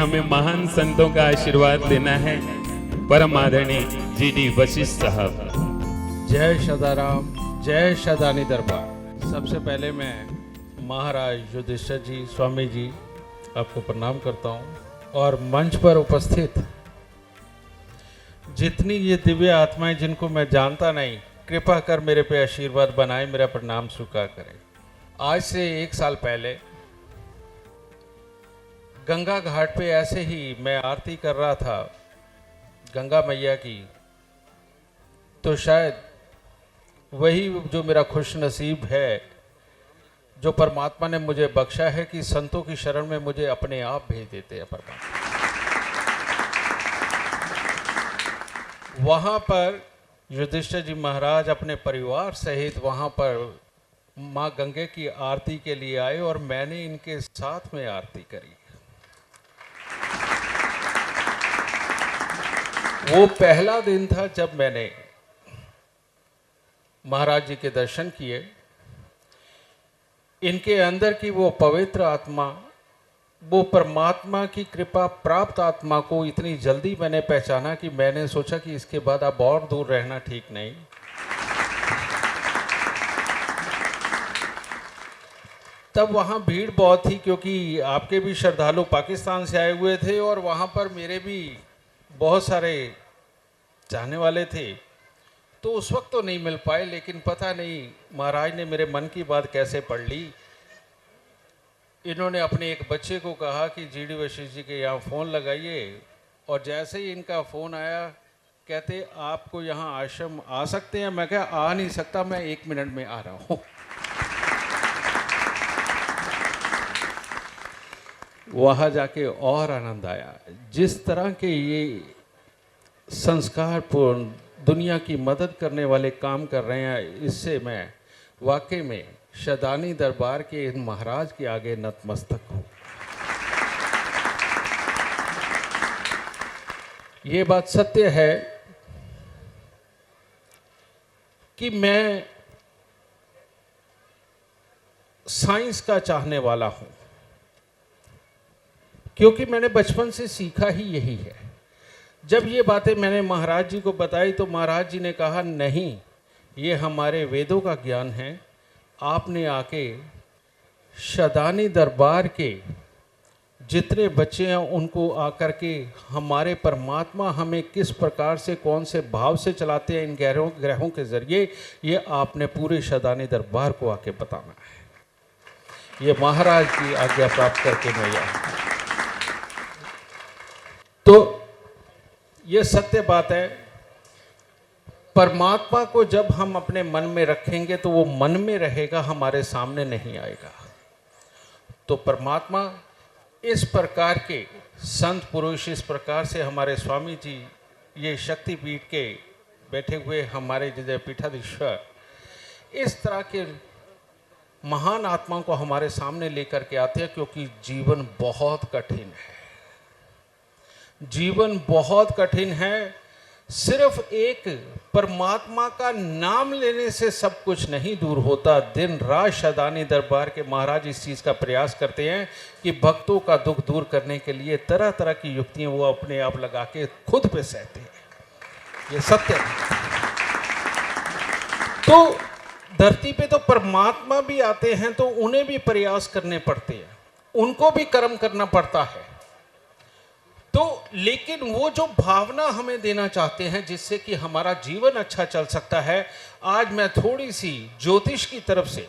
हमें महान संतों का आशीर्वाद लेना है। परम आदरणीय जीडी वशिष्ठ साहब। जय सदाराम, जय सदानी दरबार। सबसे पहले मैं महाराज युधिष्ठिर जी, स्वामी जी, आपको प्रणाम करता हूँ और मंच पर उपस्थित जितनी ये दिव्य आत्माएं जिनको मैं जानता नहीं, कृपा कर मेरे पे आशीर्वाद बनाए, मेरा प्रणाम स्वीकार करें। आज से 1 साल पहले गंगा घाट पे ऐसे ही मैं आरती कर रहा था गंगा मैया की, तो शायद वही जो मेरा खुश नसीब है जो परमात्मा ने मुझे बख्शा है कि संतों की शरण में मुझे अपने आप भेज देते हैं परमात्मा। वहाँ पर युधिष्ठिर जी महाराज अपने परिवार सहित वहाँ पर माँ गंगे की आरती के लिए आए और मैंने इनके साथ में आरती करी। वो पहला दिन था जब मैंने महाराज जी के दर्शन किए। इनके अंदर की वो पवित्र आत्मा, वो परमात्मा की कृपा प्राप्त आत्मा को इतनी जल्दी मैंने पहचाना कि मैंने सोचा कि इसके बाद अब और दूर रहना ठीक नहीं। तब वहाँ भीड़ बहुत थी क्योंकि आपके भी श्रद्धालु पाकिस्तान से आए हुए थे और वहाँ पर मेरे भी बहुत सारे चाहने वाले थे, तो उस वक्त तो नहीं मिल पाए, लेकिन पता नहीं महाराज ने मेरे मन की बात कैसे पढ़ ली। इन्होंने अपने एक बच्चे को कहा कि जीडी वशिष्ठ जी के यहाँ फ़ोन लगाइए, और जैसे ही इनका फ़ोन आया कहते आपको यहाँ आश्रम आ सकते हैं। मैं क्या आ नहीं सकता, मैं 1 मिनट में आ रहा हूँ। वहाँ जाके और आनंद आया। जिस तरह के ये संस्कारपूर्ण दुनिया की मदद करने वाले काम कर रहे हैं, इससे मैं वाकई में सदानी दरबार के इन महाराज के आगे नतमस्तक हूँ। ये बात सत्य है कि मैं साइंस का चाहने वाला हूँ, क्योंकि मैंने बचपन से सीखा ही यही है। जब ये बातें मैंने महाराज जी को बताई तो महाराज जी ने कहा नहीं, ये हमारे वेदों का ज्ञान है। आपने आके सदानी दरबार के जितने बच्चे हैं उनको आकर के हमारे परमात्मा हमें किस प्रकार से, कौन से भाव से चलाते हैं इन ग्रहों के ज़रिए, ये आपने पूरे सदानी दरबार को आके बताना है। ये महाराज की आज्ञा प्राप्त करके मैं आया। तो ये सत्य बात है, परमात्मा को जब हम अपने मन में रखेंगे तो वो मन में रहेगा, हमारे सामने नहीं आएगा। तो परमात्मा इस प्रकार के संत पुरुष, इस प्रकार से हमारे स्वामी जी, ये शक्तिपीठ के बैठे हुए हमारे जैसे पीठाधीश्वर, इस तरह के महान आत्माओं को हमारे सामने लेकर के आते हैं, क्योंकि जीवन बहुत कठिन है। जीवन बहुत कठिन है। सिर्फ एक परमात्मा का नाम लेने से सब कुछ नहीं दूर होता। दिन रात सदानी दरबार के महाराज इस चीज़ का प्रयास करते हैं कि भक्तों का दुख दूर करने के लिए तरह तरह की युक्तियां वो अपने आप लगा के खुद पे सहते हैं। ये सत्य है। तो धरती पे तो परमात्मा भी आते हैं तो उन्हें भी प्रयास करने पड़ते हैं, उनको भी कर्म करना पड़ता है। तो लेकिन वो जो भावना हमें देना चाहते हैं जिससे कि हमारा जीवन अच्छा चल सकता है, आज मैं थोड़ी सी ज्योतिष की तरफ से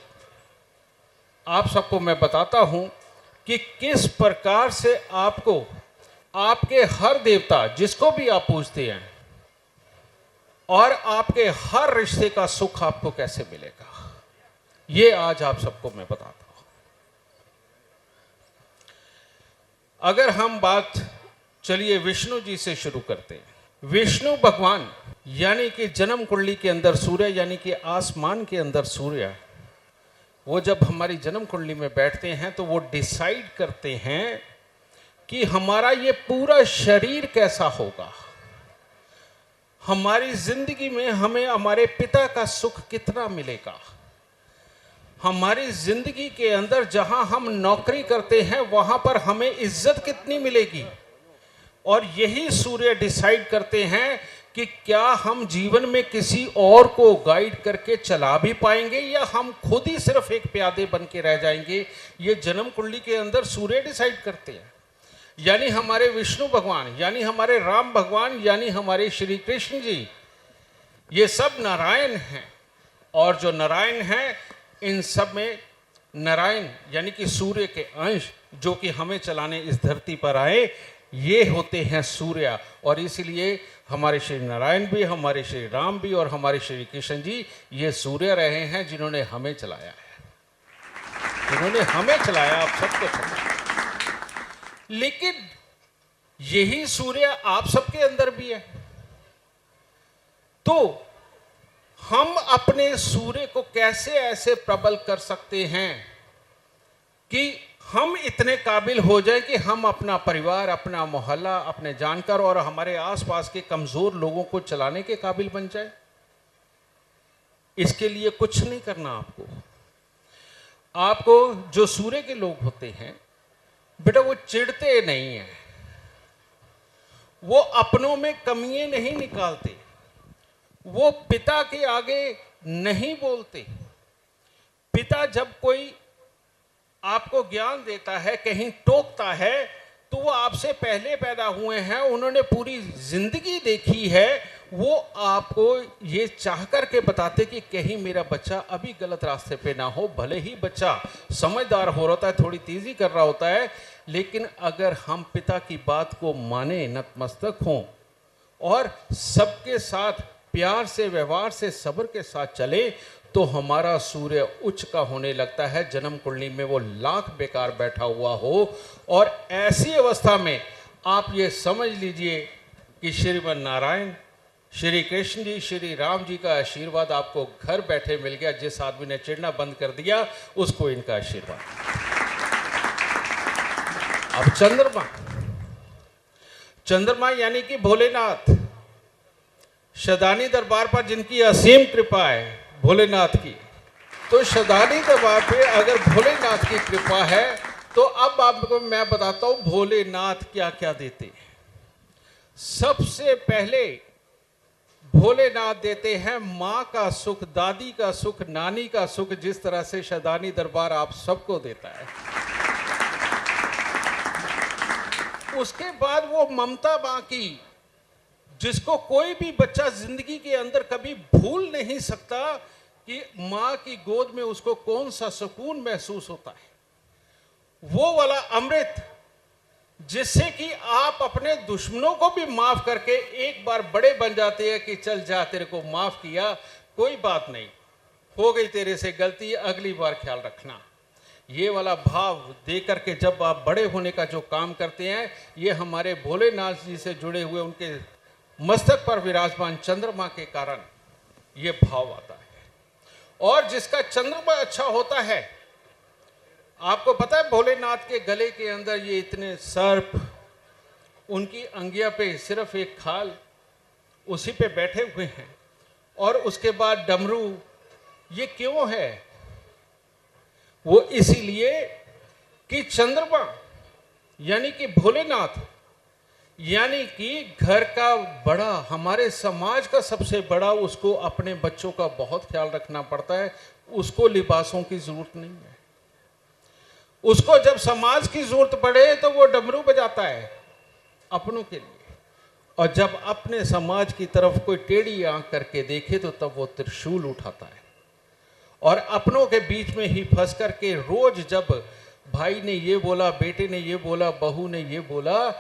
आप सबको मैं बताता हूं कि किस प्रकार से आपको आपके हर देवता जिसको भी आप पूजते हैं और आपके हर रिश्ते का सुख आपको कैसे मिलेगा, ये आज आप सबको मैं बताता हूं। अगर हम बात चलिए विष्णु जी से शुरू करते हैं। विष्णु भगवान यानी कि जन्म कुंडली के अंदर सूर्य, यानी कि आसमान के अंदर सूर्य, वो जब हमारी जन्म कुंडली में बैठते हैं तो वो डिसाइड करते हैं कि हमारा ये पूरा शरीर कैसा होगा, हमारी जिंदगी में हमें हमारे पिता का सुख कितना मिलेगा, हमारी जिंदगी के अंदर जहां हम नौकरी करते हैं वहां पर हमें इज्जत कितनी मिलेगी, और यही सूर्य डिसाइड करते हैं कि क्या हम जीवन में किसी और को गाइड करके चला भी पाएंगे या हम खुद ही सिर्फ एक प्यादे बन के रह जाएंगे। ये जन्म कुंडली के अंदर सूर्य डिसाइड करते हैं। यानी हमारे विष्णु भगवान, यानी हमारे राम भगवान, यानी हमारे श्री कृष्ण जी, ये सब नारायण हैं। और जो नारायण हैं, इन सब में नारायण यानी कि सूर्य के अंश जो कि हमें चलाने इस धरती पर आए, ये होते हैं सूर्य। और इसलिए हमारे श्री नारायण भी, हमारे श्री राम भी और हमारे श्री कृष्ण जी ये सूर्य रहे हैं जिन्होंने हमें चलाया है, जिन्होंने हमें चलाया, आप सबको चलाया। लेकिन यही सूर्य आप सबके अंदर भी है। तो हम अपने सूर्य को कैसे ऐसे प्रबल कर सकते हैं कि हम इतने काबिल हो जाएं कि हम अपना परिवार, अपना मोहल्ला, अपने जानकार और हमारे आसपास के कमजोर लोगों को चलाने के काबिल बन जाए। इसके लिए कुछ नहीं करना आपको जो सूर्य के लोग होते हैं बेटा, वो चिढ़ते नहीं हैं, वो अपनों में कमियां नहीं निकालते, वो पिता के आगे नहीं बोलते। पिता जब कोई आपको ज्ञान देता है, कहीं टोकता है, तो वो आपसे पहले पैदा हुए हैं, उन्होंने पूरी जिंदगी देखी है। वो आपको ये चाह कर के बताते कि कहीं मेरा बच्चा अभी गलत रास्ते पे ना हो। भले ही बच्चा समझदार हो रहा है, थोड़ी तेजी कर रहा होता है, लेकिन अगर हम पिता की बात को माने, नतमस्तक हों और सबके साथ प्यार से, व्यवहार से, सब्र के साथ चले, तो हमारा सूर्य उच्च का होने लगता है। जन्म कुंडली में वो लाख बेकार बैठा हुआ हो, और ऐसी अवस्था में आप ये समझ लीजिए कि श्रीमन नारायण, श्री कृष्ण जी, श्री राम जी का आशीर्वाद आपको घर बैठे मिल गया। जिस आदमी ने चिढ़ना बंद कर दिया, उसको इनका आशीर्वाद। अब चंद्रमा यानी कि भोलेनाथ, शदानी दरबार पर जिनकी असीम कृपा है भोलेनाथ की। तो शदानी दरबार पे अगर भोलेनाथ की कृपा है, तो अब आपको मैं बताता हूं भोलेनाथ क्या क्या देते हैं। सबसे पहले भोलेनाथ देते हैं माँ का सुख, दादी का सुख, नानी का सुख, जिस तरह से शदानी दरबार आप सबको देता है। उसके बाद वो ममता माँ की, जिसको कोई भी बच्चा जिंदगी के अंदर कभी भूल नहीं सकता कि माँ की गोद में उसको कौन सा सुकून महसूस होता है। वो वाला अमृत, जिससे कि आप अपने दुश्मनों को भी माफ करके एक बार बड़े बन जाते हैं कि चल जा, तेरे को माफ किया, कोई बात नहीं, हो गई तेरे से गलती, अगली बार ख्याल रखना। ये वाला भाव दे करके जब आप बड़े होने का जो काम करते हैं, ये हमारे भोलेनाथ जी से जुड़े हुए उनके मस्तक पर विराजमान चंद्रमा के कारण ये भाव आता है। और जिसका चंद्रमा अच्छा होता है, आपको पता है भोलेनाथ के गले के अंदर ये इतने सर्प, उनकी अंगिया पे सिर्फ एक खाल, उसी पे बैठे हुए हैं, और उसके बाद डमरू। ये क्यों है? वो इसीलिए कि चंद्रमा यानी कि भोलेनाथ, यानी कि घर का बड़ा, हमारे समाज का सबसे बड़ा, उसको अपने बच्चों का बहुत ख्याल रखना पड़ता है। उसको लिबासों की जरूरत नहीं है। उसको जब समाज की जरूरत पड़े तो वो डमरू बजाता है अपनों के लिए, और जब अपने समाज की तरफ कोई टेढ़ी आंख करके देखे तो तब वो त्रिशूल उठाता है। और अपनों के बीच में ही फंस करके रोज जब भाई ने ये बोला, बेटे ने ये बोला, बहू ने ये बोला,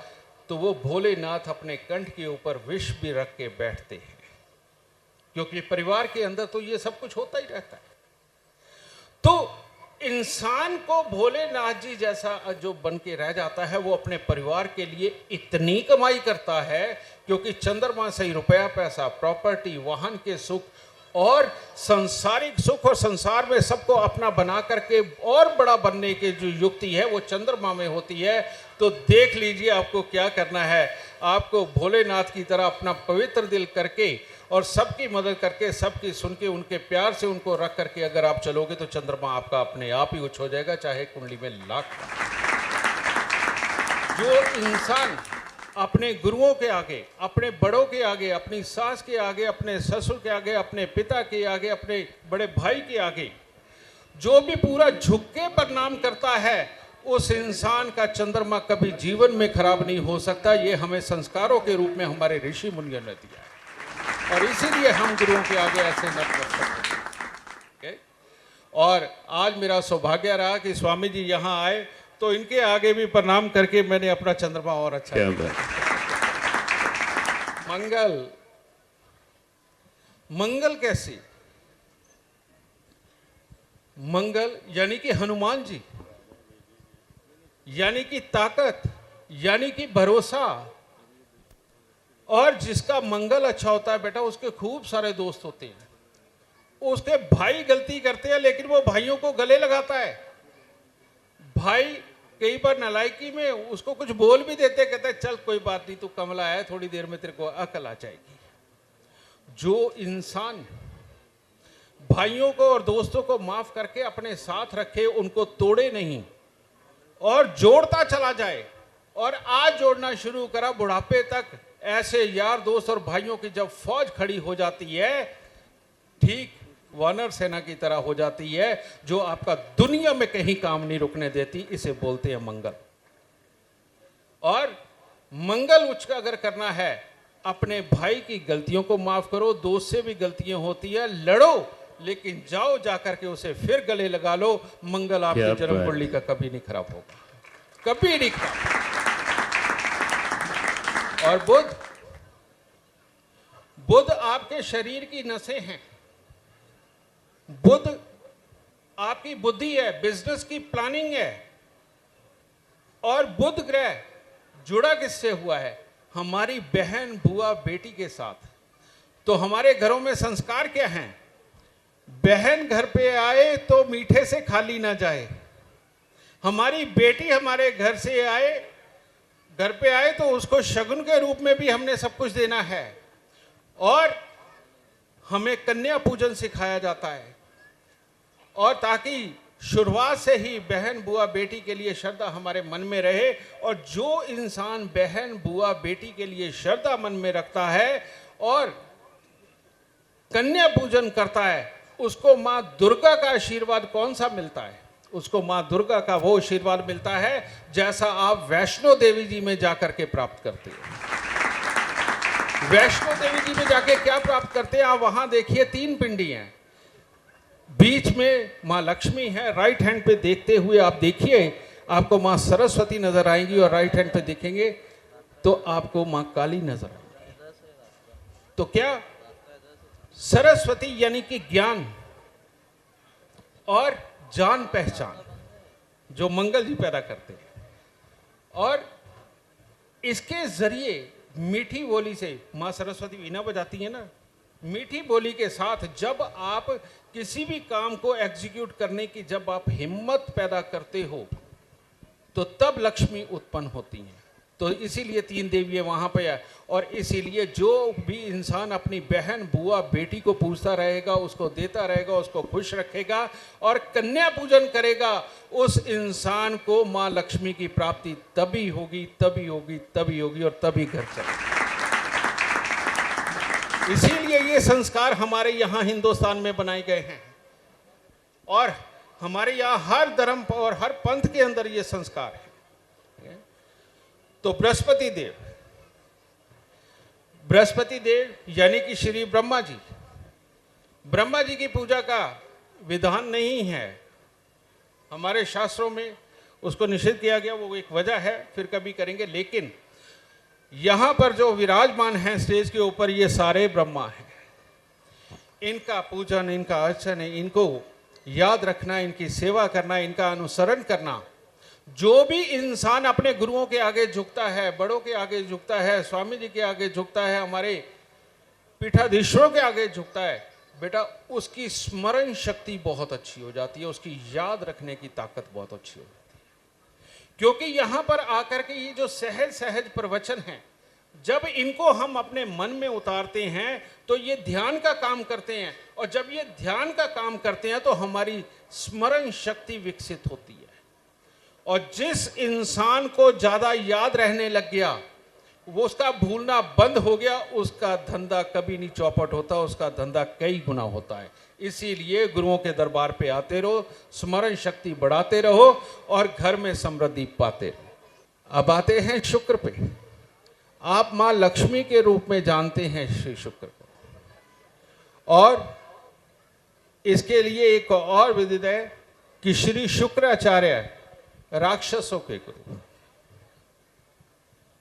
तो वो भोलेनाथ अपने कंठ के ऊपर विष भी रख के बैठते हैं, क्योंकि परिवार के अंदर तो ये सब कुछ होता ही रहता है। तो इंसान को भोलेनाथ जी जैसा जो बन के रह जाता है, वो अपने परिवार के लिए इतनी कमाई करता है, क्योंकि चंद्रमा से ही रुपया, पैसा, प्रॉपर्टी, वाहन के सुख और संसारिक सुख, और संसार में सबको अपना बना करके और बड़ा बनने की जो युक्ति है वो चंद्रमा में होती है। तो देख लीजिए आपको क्या करना है। आपको भोलेनाथ की तरह अपना पवित्र दिल करके और सबकी मदद करके, सबकी सुन के, उनके प्यार से उनको रख करके अगर आप चलोगे तो चंद्रमा आपका अपने आप ही उच्च हो जाएगा, चाहे कुंडली में लाख। जो इंसान अपने गुरुओं के आगे, अपने बड़ों के आगे, अपनी सास के आगे, अपने ससुर के आगे, अपने पिता के आगे, अपने बड़े भाई के आगे जो भी पूरा झुक के प्रणाम करता है, उस इंसान का चंद्रमा कभी जीवन में खराब नहीं हो सकता। ये हमें संस्कारों के रूप में हमारे ऋषि मुनियों ने दिया है और इसीलिए हम गुरुओं के आगे ऐसे नतमस्तक हैं। और आज मेरा सौभाग्य रहा कि स्वामी जी यहाँ आए तो इनके आगे भी प्रणाम करके मैंने अपना चंद्रमा और अच्छा किया। मंगल, मंगल कैसी? मंगल यानी कि हनुमान जी, यानी कि ताकत, यानी कि भरोसा। और जिसका मंगल अच्छा होता है बेटा, उसके खूब सारे दोस्त होते हैं। उसके भाई गलती करते हैं लेकिन वो भाइयों को गले लगाता है। भाई कई बार नालायकी में उसको कुछ बोल भी देते, कहते हैं चल कोई बात नहीं, तू कमला है, थोड़ी देर में तेरे को अकल आ जाएगी। जो इंसान भाइयों को और दोस्तों को माफ करके अपने साथ रखे, उनको तोड़े नहीं और जोड़ता चला जाए, और आज जोड़ना शुरू करा बुढ़ापे तक, ऐसे यार दोस्त और भाइयों की जब फौज खड़ी हो जाती है, ठीक वानर सेना की तरह हो जाती है, जो आपका दुनिया में कहीं काम नहीं रुकने देती, इसे बोलते हैं मंगल। और मंगल उच्च का अगर करना है, अपने भाई की गलतियों को माफ करो, दोस्त से भी गलतियां होती है, लड़ो लेकिन जाओ जाकर के उसे फिर गले लगा लो। मंगल आपकी जन्म कुंडली का कभी नहीं खराब होगा, कभी नहीं खराब। और बुध, बुध आपके शरीर की नसें हैं। बुध आपकी बुद्धि है, बिजनेस की प्लानिंग है। और बुध ग्रह जुड़ा किससे हुआ है? हमारी बहन, बुआ, बेटी के साथ। तो हमारे घरों में संस्कार क्या हैं? बहन घर पे आए तो मीठे से खाली ना जाए। हमारी बेटी हमारे घर से आए, घर पे आए तो उसको शगुन के रूप में भी हमने सब कुछ देना है। और हमें कन्या पूजन सिखाया जाता है, और ताकि शुरुआत से ही बहन, बुआ, बेटी के लिए श्रद्धा हमारे मन में रहे। और जो इंसान बहन, बुआ, बेटी के लिए श्रद्धा मन में रखता है और कन्या पूजन करता है, उसको माँ दुर्गा का आशीर्वाद कौन सा मिलता है? उसको माँ दुर्गा का वो आशीर्वाद मिलता है जैसा आप वैष्णो देवी जी में जाकर के प्राप्त करते हैं। वैष्णो देवी जी में जाके क्या प्राप्त करते हैं? आप वहां देखिए 3 पिंडी हैं, बीच में माँ लक्ष्मी है, राइट हैंड पे देखते हुए आप देखिए, आपको माँ सरस्वती नजर आएंगी, और राइट हैंड पे देखेंगे तो आपको माँ काली नजर आएंगी। तो क्या सरस्वती यानी कि ज्ञान और जान पहचान, जो मंगल जी पैदा करते हैं। और इसके जरिए मीठी बोली से माँ सरस्वती वीणा बजाती है ना, मीठी बोली के साथ जब आप किसी भी काम को एग्जीक्यूट करने की जब आप हिम्मत पैदा करते हो, तो तब लक्ष्मी उत्पन्न होती हैं। तो इसीलिए 3 देवियां वहां पे है। और इसीलिए जो भी इंसान अपनी बहन, बुआ, बेटी को पूजता रहेगा, उसको देता रहेगा, उसको खुश रखेगा और कन्या पूजन करेगा, उस इंसान को माँ लक्ष्मी की प्राप्ति तभी होगी, तभी होगी, तभी होगी, और तभी घर चलेगा। इसीलिए ये संस्कार हमारे यहाँ हिंदुस्तान में बनाए गए हैं, और हमारे यहाँ हर धर्म और हर पंथ के अंदर ये संस्कार है। तो बृहस्पति देव, बृहस्पति देव यानी कि श्री ब्रह्मा जी, ब्रह्मा जी की पूजा का विधान नहीं है हमारे शास्त्रों में, उसको निषेध किया गया, वो एक वजह है, फिर कभी करेंगे। लेकिन यहां पर जो विराजमान हैं स्टेज के ऊपर, ये सारे ब्रह्मा हैं। इनका पूजन, इनका अर्चन, इनको याद रखना, इनकी सेवा करना, इनका अनुसरण करना। जो भी इंसान अपने गुरुओं के आगे झुकता है, बड़ों के आगे झुकता है, स्वामी जी के आगे झुकता है, हमारे पीठाधीश्वरों के आगे झुकता है, बेटा उसकी स्मरण शक्ति बहुत अच्छी हो जाती है, उसकी याद रखने की ताकत बहुत अच्छी हो जाती है। क्योंकि यहां पर आकर के ये जो सहज सहज प्रवचन हैं, जब इनको हम अपने मन में उतारते हैं तो ये ध्यान का काम करते हैं, और जब ये ध्यान का काम करते हैं तो हमारी स्मरण शक्ति विकसित होती है। और जिस इंसान को ज्यादा याद रहने लग गया, वो उसका भूलना बंद हो गया, उसका धंधा कभी नहीं चौपट होता, उसका धंधा कई गुना होता है। इसीलिए गुरुओं के दरबार पे आते रहो, स्मरण शक्ति बढ़ाते रहो और घर में समृद्धि पाते रहो। अब आते हैं शुक्र पे। आप माँ लक्ष्मी के रूप में जानते हैं श्री शुक्र को, और इसके लिए एक और विदित है कि श्री शुक्राचार्य राक्षसों के गुरु।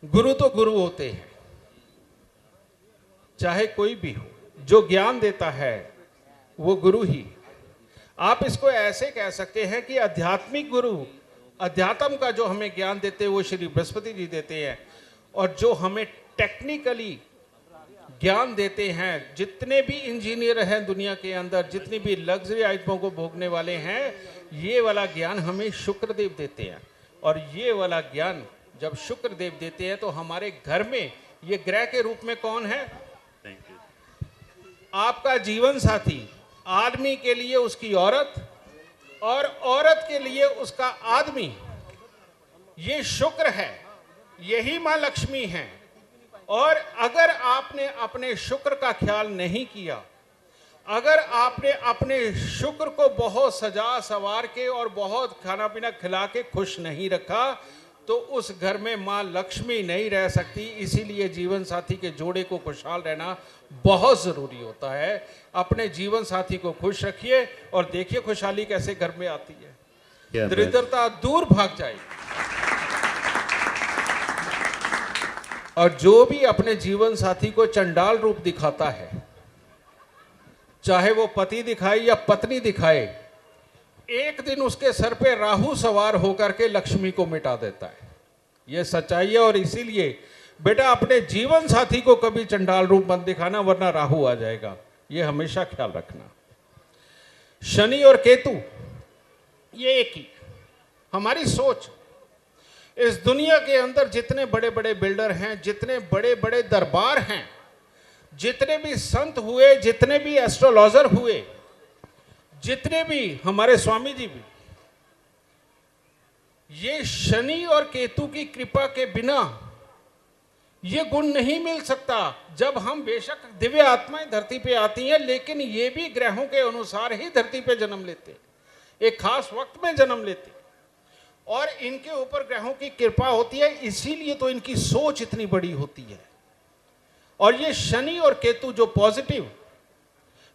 गुरु तो गुरु होते हैं, चाहे कोई भी हो, जो ज्ञान देता है वो गुरु ही। आप इसको ऐसे कह सकते हैं कि आध्यात्मिक गुरु, अध्यात्म का जो हमें ज्ञान देते हैं वो श्री बृहस्पति जी देते हैं, और जो हमें टेक्निकली ज्ञान देते हैं, जितने भी इंजीनियर हैं दुनिया के अंदर, जितनी भी लग्जरी आइटमों को भोगने वाले हैं, ये वाला ज्ञान हमें शुक्रदेव देते हैं। और ये वाला ज्ञान जब शुक्रदेव देते हैं तो हमारे घर में ये ग्रह के रूप में कौन है? आपका जीवन साथी। आदमी के लिए उसकी औरत, और औरत के लिए उसका आदमी। ये शुक्र है, यही मां लक्ष्मी है। और अगर आपने अपने शुक्र का ख्याल नहीं किया, अगर आपने अपने शुक्र को बहुत सजा सवार के और बहुत खाना पीना खिला के खुश नहीं रखा, तो उस घर में मां लक्ष्मी नहीं रह सकती। इसीलिए जीवन साथी के जोड़े को खुशहाल रहना बहुत जरूरी होता है। अपने जीवन साथी को खुश रखिए और देखिए खुशहाली कैसे घर में आती है, दरिद्रता दूर भाग जाएगी। और जो भी अपने जीवन साथी को चंडाल रूप दिखाता है, चाहे वो पति दिखाए या पत्नी दिखाए, एक दिन उसके सर पे राहु सवार होकर के लक्ष्मी को मिटा देता है। ये सच्चाई है। और इसीलिए बेटा अपने जीवन साथी को कभी चंडाल रूप मत दिखाना, वरना राहु आ जाएगा। ये हमेशा ख्याल रखना। शनि और केतु ये एक ही। हमारी सोच, इस दुनिया के अंदर जितने बड़े बड़े बिल्डर हैं, जितने बड़े बड़े दरबार हैं, जितने भी संत हुए, जितने भी एस्ट्रोलॉजर हुए, जितने भी हमारे स्वामी जी भी, ये शनि और केतु की कृपा के बिना ये गुण नहीं मिल सकता। जब हम, बेशक दिव्य आत्माएं धरती पे आती हैं, लेकिन ये भी ग्रहों के अनुसार ही धरती पे जन्म लेते, एक खास वक्त में जन्म लेते, और इनके ऊपर ग्रहों की कृपा होती है। इसीलिए तो इनकी सोच इतनी बड़ी होती है। और ये शनि और केतु जो पॉजिटिव,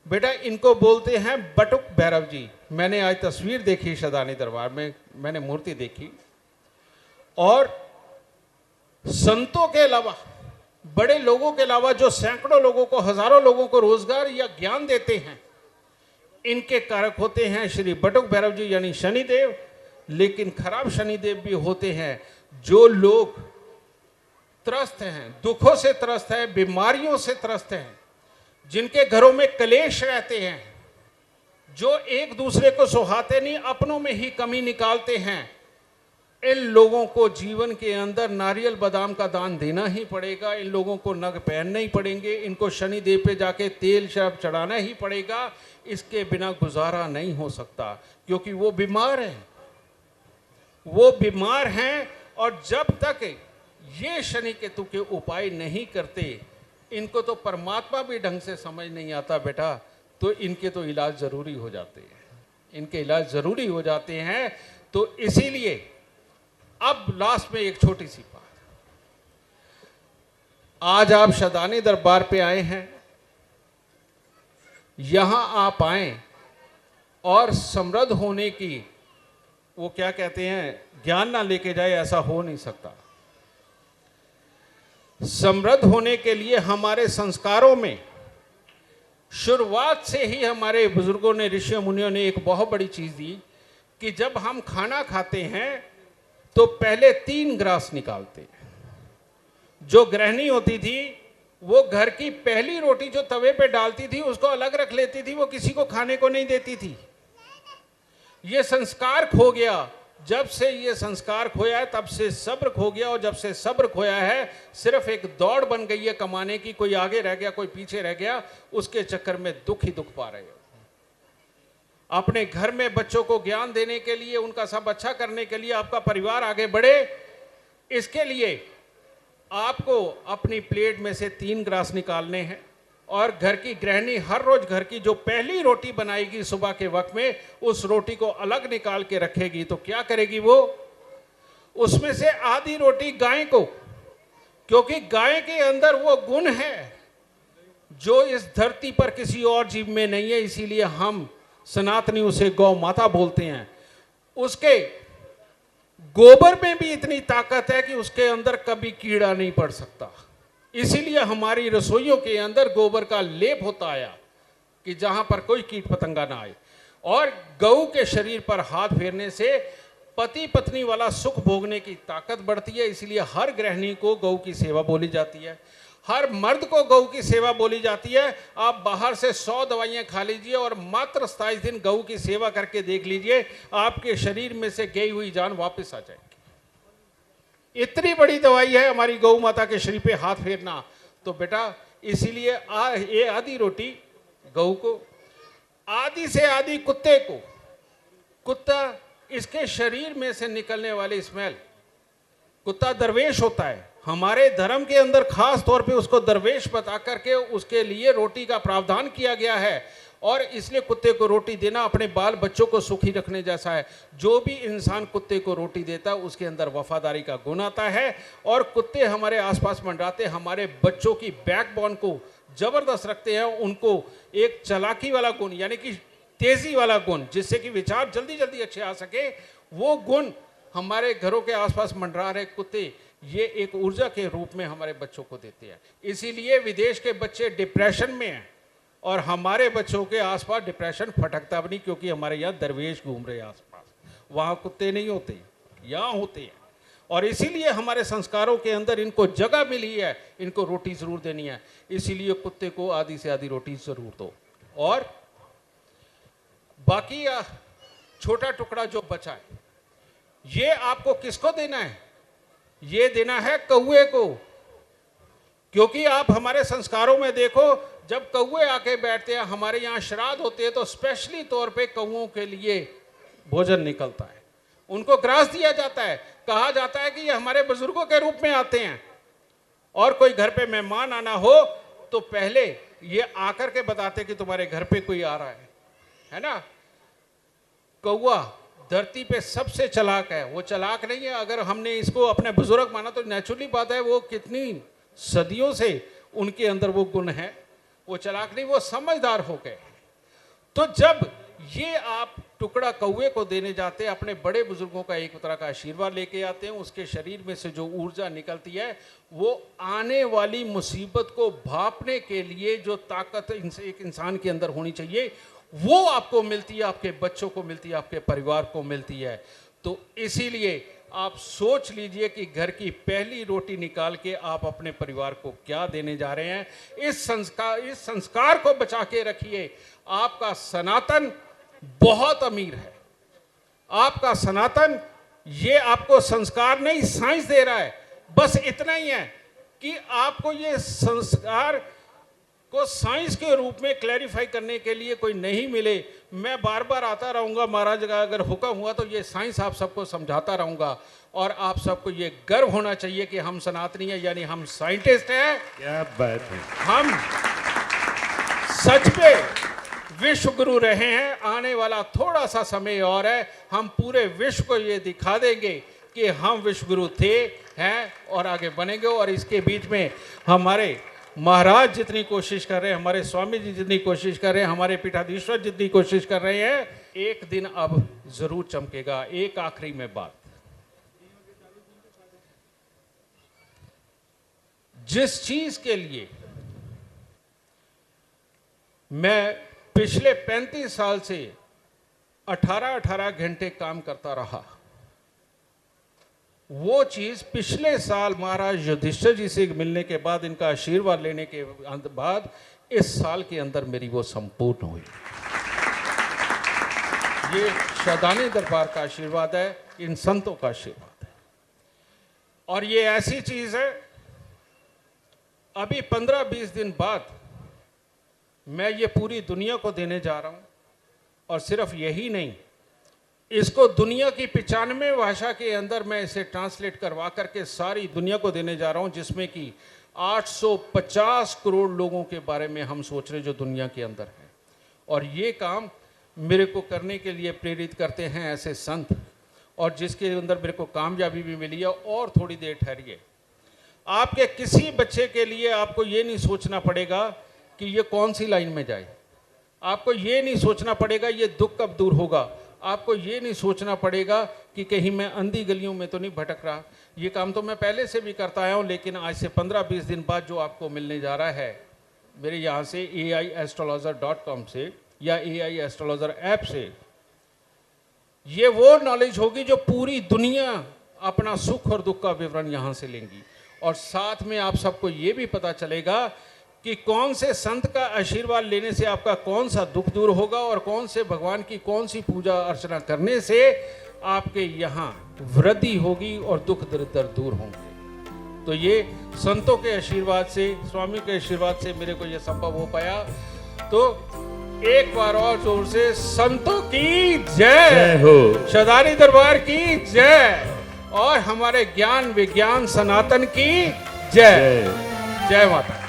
बेटा इनको बोलते हैं बटुक भैरव जी। मैंने आज तस्वीर देखी शदानी दरबार में, मैंने मूर्ति देखी, और संतों के अलावा, बड़े लोगों के अलावा, जो सैकड़ों लोगों को, हजारों लोगों को रोजगार या ज्ञान देते हैं, इनके कारक होते हैं श्री बटुक भैरव जी यानी शनिदेव। लेकिन खराब शनिदेव भी होते हैं। जो लोग त्रस्त हैं, दुखों से त्रस्त हैं, बीमारियों से त्रस्त हैं, जिनके घरों में कलेश रहते हैं, जो एक दूसरे को सुहाते नहीं, अपनों में ही कमी निकालते हैं, इन लोगों को जीवन के अंदर नारियल बादाम का दान देना ही पड़ेगा। इन लोगों को नग पहनने ही पड़ेंगे। इनको शनिदेव पे जाके तेल शराब चढ़ाना ही पड़ेगा। इसके बिना गुजारा नहीं हो सकता, क्योंकि वो बीमार हैं, वो बीमार हैं। और जब तक ये शनि केतु के उपाय नहीं करते, इनको तो परमात्मा भी ढंग से समझ नहीं आता बेटा। तो इनके तो इलाज जरूरी हो जाते हैं, इनके इलाज जरूरी हो जाते हैं। तो इसीलिए अब लास्ट में एक छोटी सी बात, आज आप शदानी दरबार पे आए हैं, यहां आप आए और समृद्ध होने की, वो क्या कहते हैं, ज्ञान ना लेके जाए, ऐसा हो नहीं सकता। समृद्ध होने के लिए हमारे संस्कारों में शुरुआत से ही हमारे बुजुर्गों ने, ऋषियों मुनियों ने एक बहुत बड़ी चीज दी कि जब हम खाना खाते हैं तो पहले 3 ग्रास निकालते हैं। जो गृहिणी होती थी वो घर की पहली रोटी जो तवे पे डालती थी उसको अलग रख लेती थी, वो किसी को खाने को नहीं देती थी। ये संस्कार खो गया। जब से ये संस्कार खोया है तब से सब्र खो गया, और जब से सब्र खोया है सिर्फ एक दौड़ बन गई है कमाने की। कोई आगे रह गया, कोई पीछे रह गया, उसके चक्कर में दुख ही दुख पा रहे हो। अपने घर में बच्चों को ज्ञान देने के लिए, उनका सब अच्छा करने के लिए, आपका परिवार आगे बढ़े, इसके लिए आपको अपनी प्लेट में से 3 ग्रास निकालने हैं और घर की गृहिणी हर रोज घर की जो पहली रोटी बनाएगी सुबह के वक्त में, उस रोटी को अलग निकाल के रखेगी। तो क्या करेगी वो, उसमें से आधी रोटी गाय को, क्योंकि गाय के अंदर वो गुण है जो इस धरती पर किसी और जीव में नहीं है, इसीलिए हम सनातनी उसे गौ माता बोलते हैं। उसके गोबर में भी इतनी ताकत है कि उसके अंदर कभी कीड़ा नहीं पड़ सकता, इसीलिए हमारी रसोइयों के अंदर गोबर का लेप होता आया कि जहां पर कोई कीट पतंगा ना आए। और गऊ के शरीर पर हाथ फेरने से पति पत्नी वाला सुख भोगने की ताकत बढ़ती है, इसलिए हर गृहिणी को गऊ की सेवा बोली जाती है, हर मर्द को गऊ की सेवा बोली जाती है। आप बाहर से 100 दवाइयां खा लीजिए और मात्र 27 दिन गऊ की सेवा करके देख लीजिए, आपके शरीर में से गई हुई जान वापस आ जाएगी। इतनी बड़ी दवाई है हमारी गौ माता के शरीर पे हाथ फेरना। तो बेटा इसीलिए ये आधी रोटी गऊ को, आधी से आधी कुत्ते को। कुत्ता, इसके शरीर में से निकलने वाली स्मेल, कुत्ता दरवेश होता है। हमारे धर्म के अंदर खास तौर पे उसको दरवेश बता करके उसके लिए रोटी का प्रावधान किया गया है, और इसलिए कुत्ते को रोटी देना अपने बाल बच्चों को सुखी रखने जैसा है। जो भी इंसान कुत्ते को रोटी देता है उसके अंदर वफादारी का गुण आता है, और कुत्ते हमारे आसपास मंडराते हमारे बच्चों की बैकबोन को जबरदस्त रखते हैं, उनको एक चालाकी वाला गुण यानी कि तेजी वाला गुण, जिससे कि विचार जल्दी जल्दी अच्छे आ सके, वो गुण हमारे घरों के आसपास मंडरा रहे कुत्ते ये एक ऊर्जा के रूप में हमारे बच्चों को देते हैं। इसीलिए विदेश के बच्चे डिप्रेशन में हैं और हमारे बच्चों के आसपास डिप्रेशन फटकता भी नहीं, क्योंकि हमारे यहाँ दरवेश घूम रहे हैं आसपास, वहाँ कुत्ते नहीं होते, यहाँ होते हैं। और इसीलिए हमारे संस्कारों के अंदर इनको जगह मिली है, इनको रोटी ज़रूर देनी है, इसीलिए कुत्ते को आधी से आधी रोटी ज़रूर दो। और बाकी छोटा टुकड़ा जो बचा है ये आपको किसको देना है, ये देना है कौवे को। क्योंकि आप हमारे संस्कारों में देखो, जब कौवे आके बैठते हैं, हमारे यहाँ श्राद्ध होते हैं तो स्पेशली तौर पे कौवों के लिए भोजन निकलता है, उनको ग्रास दिया जाता है। कहा जाता है कि ये हमारे बुजुर्गों के रूप में आते हैं, और कोई घर पे मेहमान आना हो तो पहले ये आकर के बताते कि तुम्हारे घर पे कोई आ रहा है ना। कौवा धरती पे सबसे चालाक है, वो चालाक नहीं है। अगर हमने इसको अपने बुजुर्ग माना तो नेचुरली बात है, वो कितनी सदियों से उनके अंदर वो गुण है, वो चालाक नहीं, वो समझदार हो गए। तो जब ये आप टुकड़ा कौवे को देने जाते हैं, अपने बड़े बुजुर्गों का एक तरह का आशीर्वाद लेके आते हैं, उसके शरीर में से जो ऊर्जा निकलती है वो आने वाली मुसीबत को भांपने के लिए जो ताकत एक इंसान के अंदर होनी चाहिए वो आपको मिलती है, आपके बच्चों को मिलती है, आपके परिवार को मिलती है। तो इसीलिए आप सोच लीजिए कि घर की पहली रोटी निकाल के आप अपने परिवार को क्या देने जा रहे हैं। इस संस्कार को बचा के रखिए। आपका सनातन बहुत अमीर है, आपका सनातन ये आपको संस्कार नहीं साइंस दे रहा है। बस इतना ही है कि आपको ये संस्कार को साइंस के रूप में क्लैरिफाई करने के लिए कोई नहीं मिले, मैं बार बार आता रहूँगा महाराज का अगर हुक्म हुआ तो ये साइंस आप सबको समझाता रहूँगा। और आप सबको ये गर्व होना चाहिए कि हम सनातनी हैं, यानी हम साइंटिस्ट हैं। क्या बात है, हम सच पे विश्व गुरु रहे हैं। आने वाला थोड़ा सा समय और है, हम पूरे विश्व को ये दिखा देंगे कि हम विश्व गुरु थे, हैं और आगे बनेंगे। और इसके बीच में हमारे महाराज जितनी कोशिश कर रहे हैं, हमारे स्वामी जी जितनी कोशिश कर रहे हैं, हमारे पीठाधीश्वर जितनी कोशिश कर रहे हैं, एक दिन अब जरूर चमकेगा। एक आखिरी में बात, जिस चीज के लिए मैं पिछले 35 साल से 18-18 घंटे काम करता रहा, वो चीज पिछले साल महाराज युधिष्ठिर जी से मिलने के बाद, इनका आशीर्वाद लेने के बाद इस साल के अंदर मेरी वो संपूर्ण हुई। ये शदानी दरबार का आशीर्वाद है, इन संतों का आशीर्वाद है। और ये ऐसी चीज है, अभी 15-20 दिन बाद मैं ये पूरी दुनिया को देने जा रहा हूं। और सिर्फ यही नहीं, इसको दुनिया की 95 भाषा के अंदर मैं इसे ट्रांसलेट करवा करके सारी दुनिया को देने जा रहा हूं, जिसमें कि 850 करोड़ लोगों के बारे में हम सोच रहे जो दुनिया के अंदर है। और ये काम मेरे को करने के लिए प्रेरित करते हैं ऐसे संत, और जिसके अंदर मेरे को कामयाबी भी मिली है। और थोड़ी देर ठहरिए, आपके किसी बच्चे के लिए आपको ये नहीं सोचना पड़ेगा कि ये कौन सी लाइन में जाए, आपको ये नहीं सोचना पड़ेगा ये दुख कब दूर होगा, आपको ये नहीं सोचना पड़ेगा कि कहीं मैं अंधी गलियों में तो नहीं भटक रहा। ये काम तो मैं पहले से भी करता आया हूँ, लेकिन आज से 15-20 दिन बाद जो आपको मिलने जा रहा है मेरे यहाँ से aiastrologer.com से या AI एस्ट्रोलॉजर ऐप से, ये वो नॉलेज होगी जो पूरी दुनिया अपना सुख और दुख का विवरण यहाँ से लेंगी। और साथ में आप सबको ये भी पता चलेगा कि कौन से संत का आशीर्वाद लेने से आपका कौन सा दुख दूर होगा और कौन से भगवान की कौन सी पूजा अर्चना करने से आपके यहाँ वृद्धि होगी और दुख दरिद्र दूर होंगे। तो ये संतों के आशीर्वाद से, स्वामी के आशीर्वाद से मेरे को ये संभव हो पाया। तो एक बार और जोर से संतों की जय, जय हो, शदारी दरबार की जय, और हमारे ज्ञान विज्ञान सनातन की जय। जय माता।